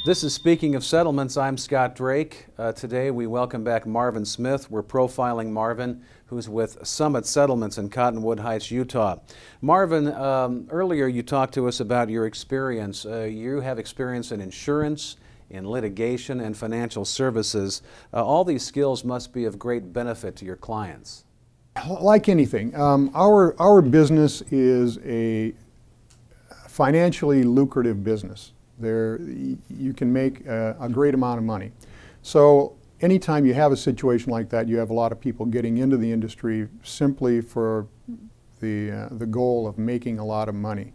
This is Speaking of Settlements. I'm Scott Drake. Today we welcome back Marvin Smith. We're profiling Marvin, who's with Summit Settlements in Cottonwood Heights, Utah. Marvin, earlier you talked to us about your experience. You have experience in insurance, in litigation, and financial services. All these skills must be of great benefit to your clients. Like anything, our business is a financially lucrative business. You can make a great amount of money. So anytime you have a situation like that, you have a lot of people getting into the industry simply for the goal of making a lot of money.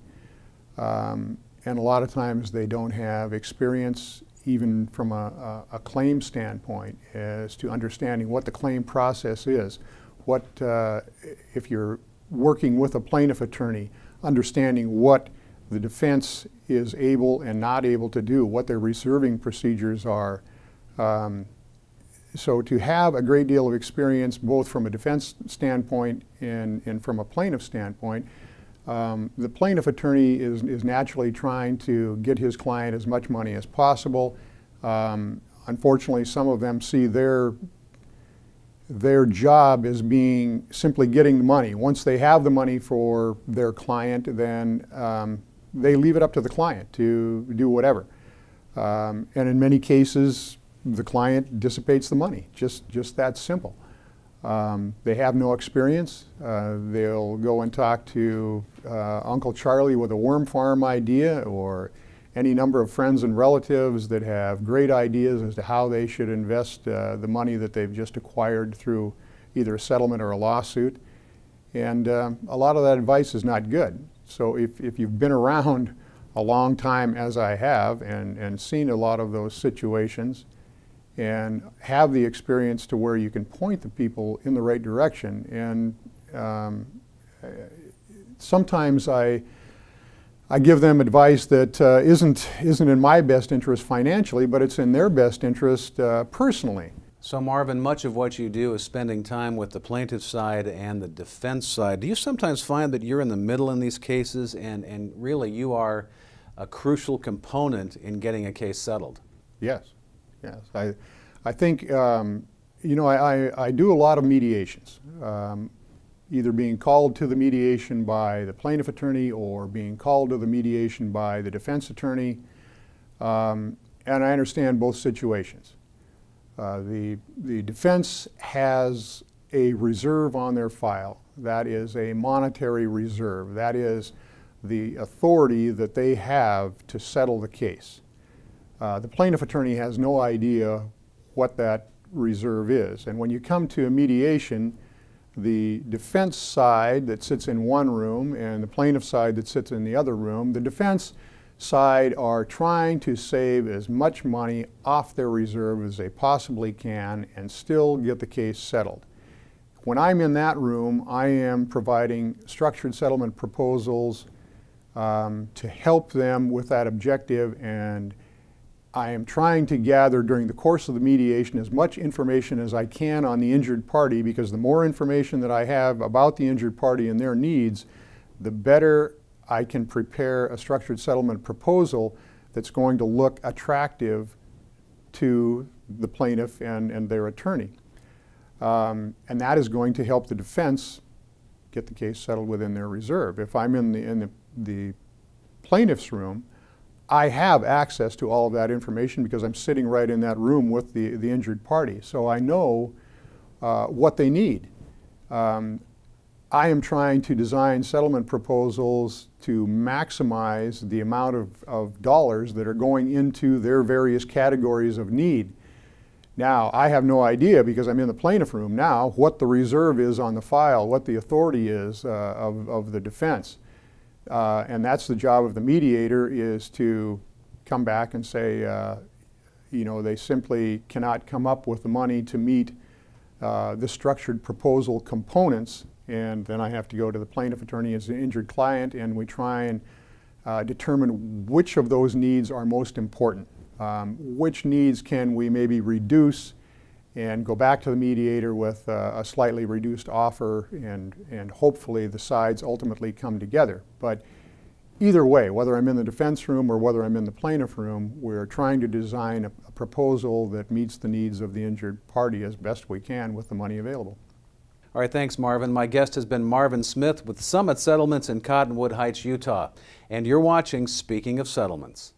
And a lot of times they don't have experience even from a claim standpoint as to understanding what the claim process is. What, if you're working with a plaintiff attorney, understanding what the defense is able and not able to do, what their reserving procedures are. So to have a great deal of experience both from a defense standpoint and from a plaintiff standpoint, the plaintiff attorney is naturally trying to get his client as much money as possible. Unfortunately, some of them see their job as being simply getting the money. Once they have the money for their client, then they leave it up to the client to do whatever. And in many cases, the client dissipates the money, just that simple. They have no experience. They'll go and talk to Uncle Charlie with a worm farm idea, or any number of friends and relatives that have great ideas as to how they should invest the money that they've just acquired through either a settlement or a lawsuit. And a lot of that advice is not good. So if you've been around a long time, as I have, and seen a lot of those situations, and have the experience to where you can point the people in the right direction, and sometimes I give them advice that isn't in my best interest financially, but it's in their best interest personally. So Marvin, much of what you do is spending time with the plaintiff side and the defense side. Do you sometimes find that you're in the middle in these cases and really you are a crucial component in getting a case settled? Yes, yes. I think, you know, I do a lot of mediations, either being called to the mediation by the plaintiff attorney or being called to the mediation by the defense attorney, and I understand both situations. The defense has a reserve on their file. That is a monetary reserve. That is the authority that they have to settle the case. The plaintiff attorney has no idea what that reserve is. And when you come to a mediation, the defense side that sits in one room and the plaintiff side that sits in the other room, the defense side are trying to save as much money off their reserve as they possibly can and still get the case settled. When I'm in that room, I am providing structured settlement proposals to help them with that objective, and I am trying to gather during the course of the mediation as much information as I can on the injured party, because the more information that I have about the injured party and their needs, the better I can prepare a structured settlement proposal that's going to look attractive to the plaintiff and their attorney. And that is going to help the defense get the case settled within their reserve. If I'm in the plaintiff's room, I have access to all of that information because I'm sitting right in that room with the injured party. So I know what they need. I am trying to design settlement proposals to maximize the amount of dollars that are going into their various categories of need. Now, I have no idea, because I'm in the plaintiff room now, what the reserve is on the file, what the authority is of the defense. And that's the job of the mediator, is to come back and say, you know, they simply cannot come up with the money to meet the structured proposal components. And then I have to go to the plaintiff attorney as an injured client, and we try and determine which of those needs are most important. Which needs can we maybe reduce and go back to the mediator with a slightly reduced offer, and hopefully the sides ultimately come together. But either way, whether I'm in the defense room or whether I'm in the plaintiff room, we're trying to design a proposal that meets the needs of the injured party as best we can with the money available. All right, thanks, Marvin. My guest has been Marvin Smith with Summit Settlements in Cottonwood Heights, Utah. And you're watching Speaking of Settlements.